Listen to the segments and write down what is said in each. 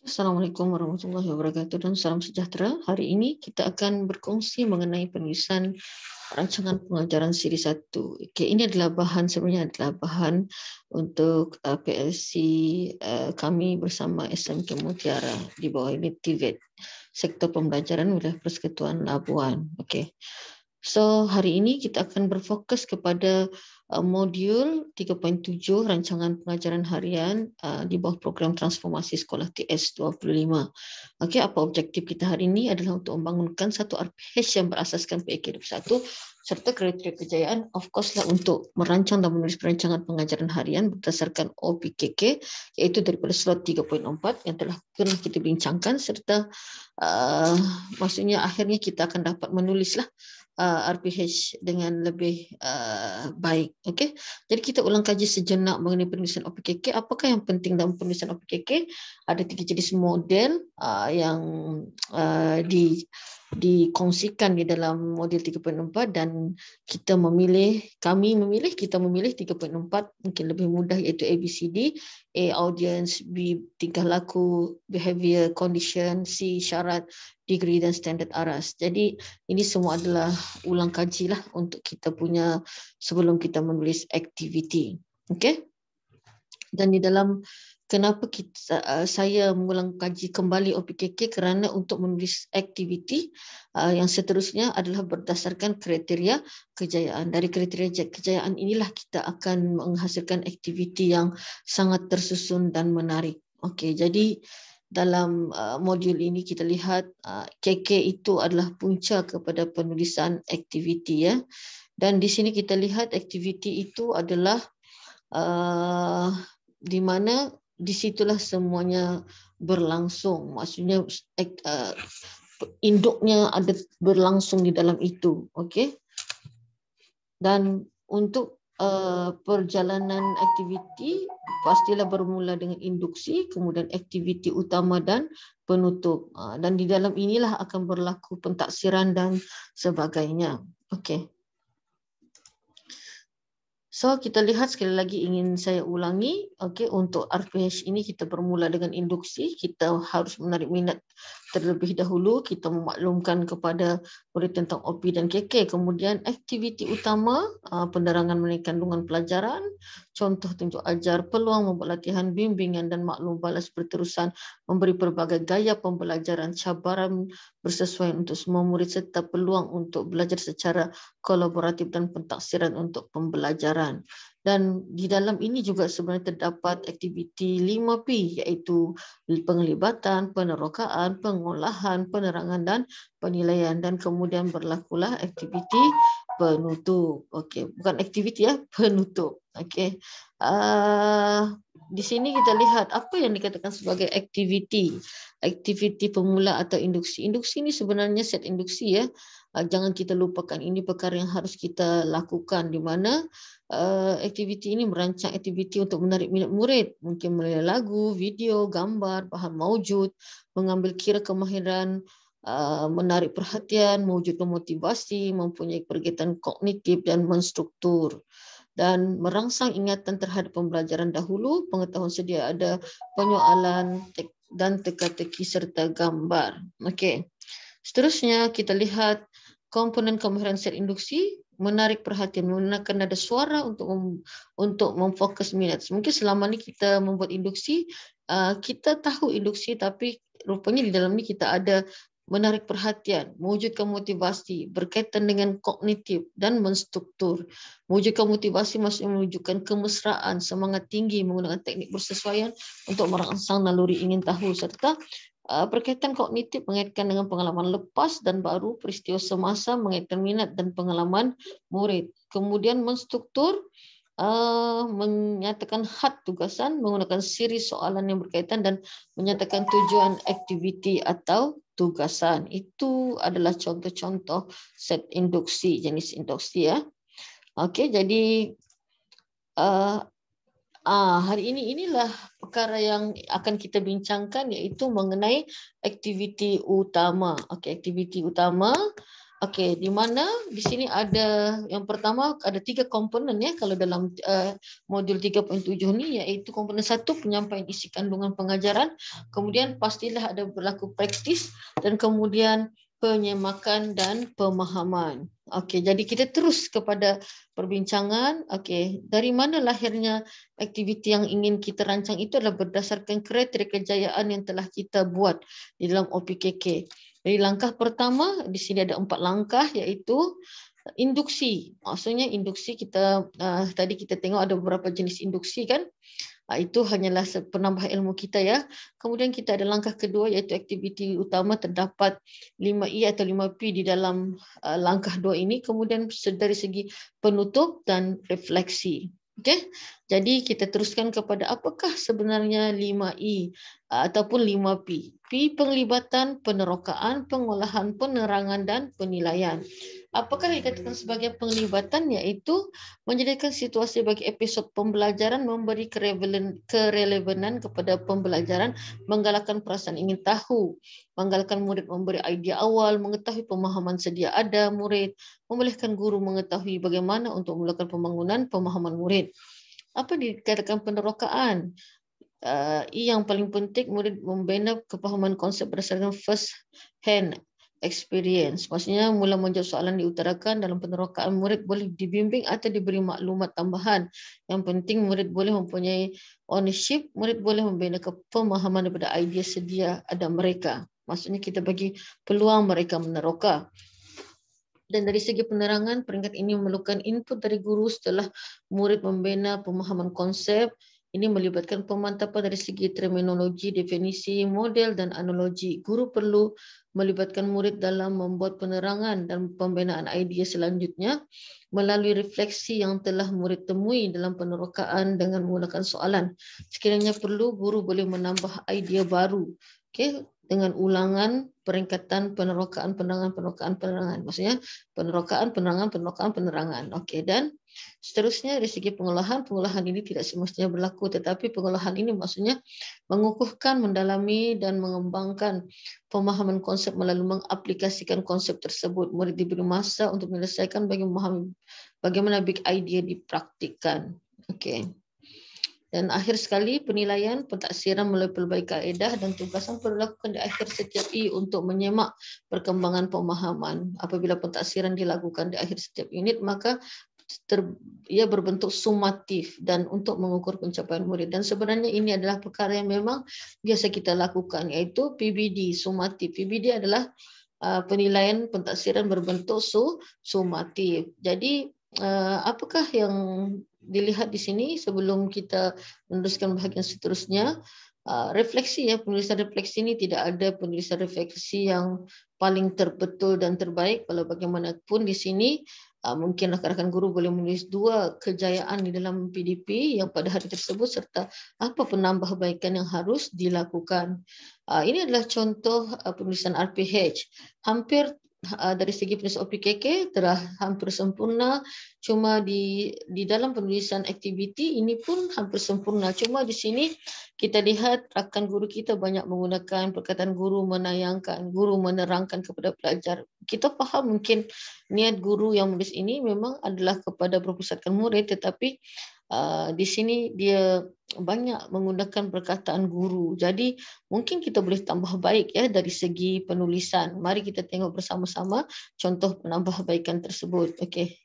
Assalamualaikum warahmatullahi wabarakatuh dan salam sejahtera. Hari ini kita akan berkongsi mengenai penulisan rancangan pengajaran siri 1. Okey, ini adalah bahan sebenarnya adalah bahan untuk PLC kami bersama SMK Mutiara di bawah unit TVET, Sektor Pembelajaran Wilayah Persekutuan Labuan. Okey. So, hari ini kita akan berfokus kepada modul 3.7 rancangan pengajaran harian di bawah program transformasi sekolah TS25. Okey, apa objektif kita hari ini adalah untuk membangunkan satu RPH yang berasaskan PAK21 serta kriteria kejayaan, of course lah, untuk merancang dan menulis perancangan pengajaran harian berdasarkan OPKK, iaitu daripada slot 3.4 yang telah pernah kita bincangkan, serta maksudnya akhirnya kita akan dapat menulislah RPH dengan lebih baik. Okey. Jadi kita ulang kaji sejenak mengenai penulisan OPKK. Apakah yang penting dalam penulisan OPKK? Ada 3 jenis model yang dikongsikan di dalam model 3.4 dan kita memilih 3.4, mungkin lebih mudah, iaitu ABCD. A, audience; B, tingkah laku, behavior, condition; C, syarat, degree dan standard aras. Jadi ini semua adalah ulang kaji lah untuk kita punya sebelum kita menulis aktiviti. Okey. Dan di dalam kenapa saya mengulang kaji kembali OPKK, kerana untuk menulis aktiviti yang seterusnya adalah berdasarkan kriteria kejayaan. Dari kriteria kejayaan inilah kita akan menghasilkan aktiviti yang sangat tersusun dan menarik. Okey, jadi dalam modul ini kita lihat KK itu adalah punca kepada penulisan aktiviti, ya. Dan di sini kita lihat aktiviti itu adalah di mana di situlah semuanya berlangsung. Maksudnya induknya ada berlangsung di dalam itu. Okey. Dan untuk perjalanan aktiviti pastilah bermula dengan induksi, kemudian aktiviti utama dan penutup. Dan di dalam inilah akan berlaku pentaksiran dan sebagainya. Okey. So, kita lihat sekali lagi, ingin saya ulangi. Okey, untuk RPH ini kita bermula dengan induksi. Kita harus menarik minat terlebih dahulu. Kita memaklumkan kepada murid tentang OP dan KK. Kemudian aktiviti utama, penerangan mengenai kandungan pelajaran, contoh tunjuk ajar, peluang membuat latihan, bimbingan dan maklum balas berterusan, memberi pelbagai gaya pembelajaran, cabaran bersesuaian untuk semua murid serta peluang untuk belajar secara kolaboratif dan pentaksiran untuk pembelajaran. Dan di dalam ini juga sebenarnya terdapat aktiviti 5P, iaitu penglibatan, penerokaan, pengolahan, penerangan dan penilaian. Dan kemudian berlakulah aktiviti penutup. Okey, bukan aktiviti, ya, penutup. Okey. Di sini kita lihat apa yang dikatakan sebagai aktiviti. Aktiviti pemula atau induksi. Induksi ini sebenarnya set induksi, ya. Jangan kita lupakan, ini perkara yang harus kita lakukan, di mana aktiviti ini merancang aktiviti untuk menarik minat murid, mungkin melalui lagu, video, gambar, bahan maujud, mengambil kira kemahiran, menarik perhatian, mewujudkan motivasi, mempunyai kegiatan kognitif dan menstruktur, dan merangsang ingatan terhadap pembelajaran dahulu, pengetahuan sedia ada, penyoalan dan teka-teki serta gambar. Okey. Seterusnya kita lihat komponen kemahiran set induksi, menarik perhatian, menggunakan nada suara untuk memfokus minat. Mungkin selama ni kita membuat induksi, kita tahu induksi, tapi rupanya di dalam ni kita ada menarik perhatian, mewujudkan motivasi, berkaitan dengan kognitif dan menstruktur. Mewujudkan motivasi maksudnya mewujudkan kemesraan, semangat tinggi, menggunakan teknik bersesuaian untuk merangsang naluri ingin tahu, serta berkaitan kognitif mengaitkan dengan pengalaman lepas dan baru, peristiwa semasa, mengaitkan minat dan pengalaman murid. Kemudian menstruktur, menyatakan had tugasan, menggunakan siri soalan yang berkaitan dan menyatakan tujuan aktiviti atau tugasan. Itu adalah contoh-contoh set induksi, jenis induksi, ya. Okey, jadi hari ini inilah perkara yang akan kita bincangkan, iaitu mengenai aktiviti utama. Okey, aktiviti utama Okey, di mana di sini ada yang pertama ada 3 komponen ya kalau dalam modul 3.7 ni, iaitu komponen 1 penyampaian isi kandungan pengajaran, kemudian pastilah ada berlaku praktis dan kemudian penyemakan dan pemahaman. Okey, jadi kita terus kepada perbincangan. Okey, dari mana lahirnya aktiviti yang ingin kita rancang itu adalah berdasarkan kriteria kejayaan yang telah kita buat di dalam OPKK. Jadi langkah pertama, di sini ada 4 langkah, iaitu induksi. Maksudnya induksi kita, tadi kita tengok ada beberapa jenis induksi kan. Itu hanyalah penambah ilmu kita ya. Kemudian kita ada langkah kedua, iaitu aktiviti utama, terdapat 5E atau 5P di dalam langkah 2 ini. Kemudian dari segi penutup dan refleksi. Okey. Jadi kita teruskan kepada apakah sebenarnya 5E ataupun 5P. P penglibatan, penerokaan, pengolahan, penerangan dan penilaian. Apakah dikatakan sebagai penglibatan, iaitu menjadikan situasi bagi episod pembelajaran, memberi kerelevanan kepada pembelajaran, menggalakkan perasaan ingin tahu, menggalakkan murid memberi idea awal, mengetahui pemahaman sedia ada murid, membolehkan guru mengetahui bagaimana untuk melakukan pembangunan pemahaman murid. Apa dikatakan penerokaan? Yang paling penting, murid membina kepahaman konsep berdasarkan first hand experience. Maksudnya mula menjawab soalan diutarakan dalam penerokaan, murid boleh dibimbing atau diberi maklumat tambahan. Yang penting murid boleh mempunyai ownership, murid boleh membina pemahaman daripada idea sedia ada mereka. Maksudnya kita bagi peluang mereka meneroka. Dan dari segi penerangan, peringkat ini memerlukan input dari guru setelah murid membina pemahaman konsep. Ini melibatkan pemantapan dari segi terminologi, definisi, model dan analogi. Guru perlu melibatkan murid dalam membuat penerangan dan pembinaan idea selanjutnya melalui refleksi yang telah murid temui dalam penerokaan dengan menggunakan soalan. Sekiranya perlu, guru boleh menambah idea baru. Okey, dengan ulangan peringkatan penerokaan, penerangan. Maksudnya penerokaan, penerangan. Okey, dan seterusnya dari segi pengolahan ini tidak semestinya berlaku, tetapi pengolahan ini maksudnya mengukuhkan, mendalami dan mengembangkan pemahaman konsep melalui mengaplikasikan konsep tersebut. Murid diberi masa untuk menyelesaikan bagi memahami bagaimana big idea dipraktikkan. Okey. Dan akhir sekali, penilaian, pentaksiran melalui pelbagai kaedah dan tugasan perlu dilakukan di akhir setiap I untuk menyemak perkembangan pemahaman. Apabila pentaksiran dilakukan di akhir setiap unit, maka ia berbentuk sumatif dan untuk mengukur pencapaian murid. Dan sebenarnya ini adalah perkara yang memang biasa kita lakukan, iaitu PBD, sumatif. PBD adalah penilaian pentaksiran berbentuk sumatif. Jadi apakah yang dilihat di sini sebelum kita meneruskan bahagian seterusnya? Refleksi ya, penulisan refleksi ini tidak ada penulisan refleksi yang paling terbetul dan terbaik. Walau bagaimanapun di sini mungkin rakan-rakan guru boleh menulis 2 kejayaan di dalam PDP yang pada hari tersebut serta apa penambahbaikan yang harus dilakukan. Ini adalah contoh penulisan RPH. Hampir dari segi penulisan OPKK telah hampir sempurna. Cuma di dalam penulisan aktiviti ini pun hampir sempurna. Cuma di sini kita lihat rakan guru kita banyak menggunakan perkataan guru menayangkan, guru menerangkan kepada pelajar. Kita faham mungkin niat guru yang menulis ini memang adalah kepada berpusatkan murid, tetapi di sini dia banyak menggunakan perkataan guru. Jadi mungkin kita boleh tambah baik ya dari segi penulisan. Mari kita tengok bersama-sama contoh penambahbaikan tersebut. Okey.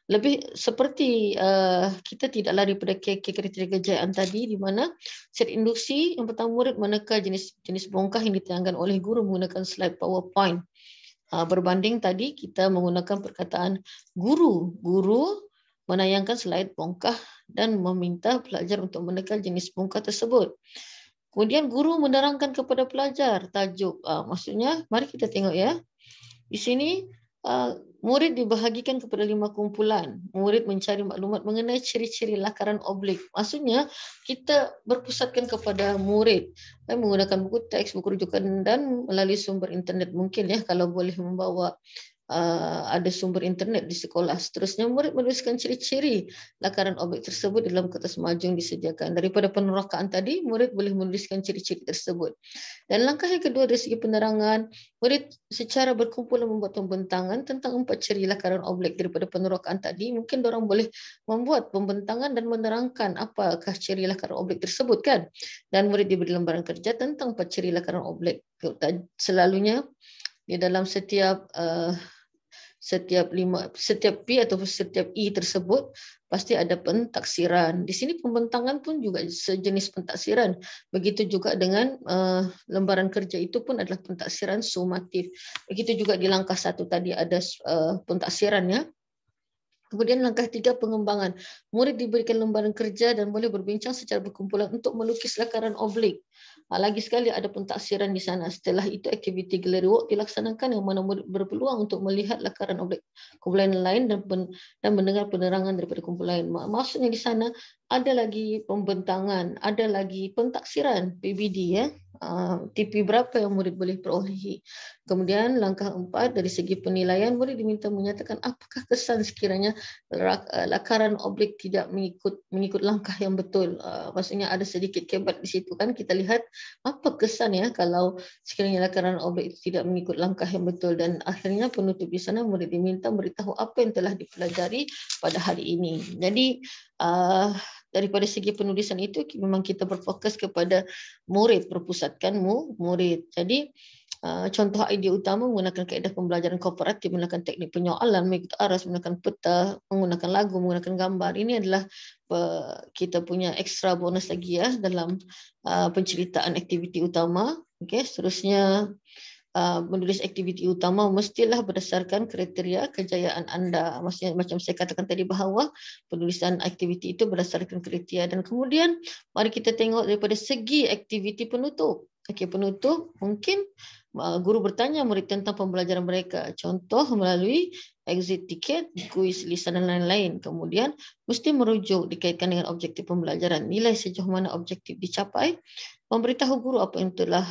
Lebih seperti kita tidak lari pada kriteria kejayaan tadi, di mana set induksi yang pertama, murid meneka jenis bongkah yang ditayangkan oleh guru menggunakan slide PowerPoint. Berbanding tadi kita menggunakan perkataan guru menayangkan slide bongkah dan meminta pelajar untuk meneka jenis bongkah tersebut. Kemudian guru menerangkan kepada pelajar tajuk. Maksudnya, mari kita tengok ya. Di sini murid dibahagikan kepada 5 kumpulan. Murid mencari maklumat mengenai ciri-ciri lakaran oblik. Maksudnya kita berpusatkan kepada murid menggunakan buku teks, buku rujukan dan melalui sumber internet mungkin ya, kalau boleh membawa ada sumber internet di sekolah. Seterusnya, murid menuliskan ciri-ciri lakaran objek tersebut dalam kertas majung disediakan. Daripada penerokaan tadi, murid boleh menuliskan ciri-ciri tersebut. Dan langkah yang kedua dari segi penerangan, murid secara berkumpulan membuat pembentangan tentang 4 ciri lakaran objek daripada penerokaan tadi. Mungkin orang boleh membuat pembentangan dan menerangkan apakah ciri lakaran objek tersebut kan. Dan murid diberi lembaran kerja tentang 4 ciri lakaran objek. Selalunya di dalam setiap P atau setiap I tersebut pasti ada pentaksiran. Di sini pembentangan pun juga sejenis pentaksiran. Begitu juga dengan lembaran kerja itu pun adalah pentaksiran sumatif. Begitu juga di langkah 1 tadi ada pentaksiran ya. Kemudian langkah 3 pengembangan. Murid diberikan lembaran kerja dan boleh berbincang secara berkumpulan untuk melukis lakaran oblik. Lagi sekali ada pentaksiran di sana. Setelah itu aktiviti gallery work dilaksanakan yang mana murid berpeluang untuk melihat lakaran objek kumpulan lain dan mendengar penerangan daripada kumpulan lain. Maksudnya di sana ada lagi pembentangan, ada lagi pentaksiran PBD ya. TP berapa yang murid boleh perolehi. Kemudian langkah 4 dari segi penilaian, murid diminta menyatakan apakah kesan sekiranya lakaran objek tidak mengikut langkah yang betul. Maksudnya ada sedikit kebat di situ kan, kita lihat apa kesan ya kalau sekiranya lakaran objek itu tidak mengikut langkah yang betul. Dan akhirnya penutup di sana murid diminta beritahu apa yang telah dipelajari pada hari ini. Jadi daripada segi penulisan itu memang kita berfokus kepada murid, berpusatkan murid. Jadi contoh idea utama menggunakan kaedah pembelajaran kooperatif, menggunakan teknik penyoalan, mengikut aras, menggunakan peta, menggunakan lagu, menggunakan gambar. Ini adalah kita punya ekstra bonus lagi ya dalam penceritaan aktiviti utama. Okey, seterusnya menulis aktiviti utama mestilah berdasarkan kriteria kejayaan anda. Maksudnya macam saya katakan tadi bahawa penulisan aktiviti itu berdasarkan kriteria. Dan kemudian mari kita tengok daripada segi aktiviti penutup. Okey, penutup mungkin guru bertanya murid tentang pembelajaran mereka. Contoh melalui exit ticket, kuis, lisan dan lain-lain. Kemudian mesti merujuk dikaitkan dengan objektif pembelajaran. Nilai sejauh mana objektif dicapai. Memberitahu guru apa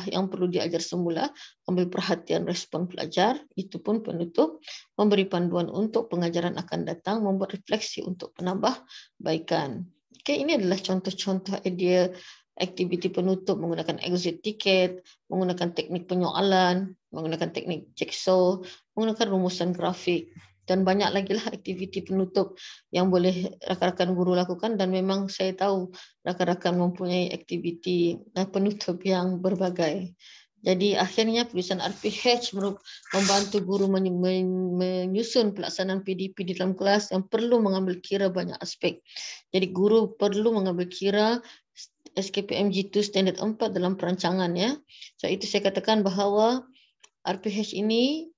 yang perlu diajar semula, ambil perhatian respon pelajar, itu pun penutup, memberi panduan untuk pengajaran akan datang, membuat refleksi untuk penambahbaikan. Okey, ini adalah contoh-contoh idea aktiviti penutup menggunakan exit ticket, menggunakan teknik penyoalan, menggunakan teknik jigsaw, menggunakan rumusan grafik. Dan banyak lagi lah aktiviti penutup yang boleh rakan-rakan guru lakukan, dan memang saya tahu rakan-rakan mempunyai aktiviti penutup yang berbagai. Jadi akhirnya penulisan RPH membantu guru menyusun pelaksanaan PDP di dalam kelas yang perlu mengambil kira banyak aspek. Jadi guru perlu mengambil kira SKPM G2 standard 4 dalam perancangan ya. So itu saya katakan bahawa RPH ini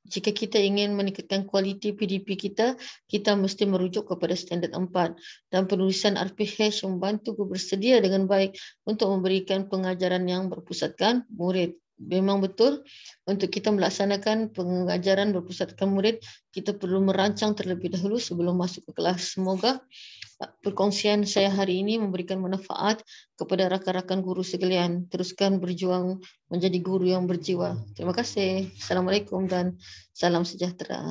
jika kita ingin meningkatkan kualiti PDP kita, kita mesti merujuk kepada standard 4. Dan penulisan RPH membantu guru bersedia dengan baik untuk memberikan pengajaran yang berpusatkan murid. Memang betul untuk kita melaksanakan pengajaran berpusatkan murid, kita perlu merancang terlebih dahulu sebelum masuk ke kelas. Semoga perkongsian saya hari ini memberikan manfaat kepada rakan-rakan guru sekalian. Teruskan berjuang menjadi guru yang berjiwa. Terima kasih. Assalamualaikum dan salam sejahtera.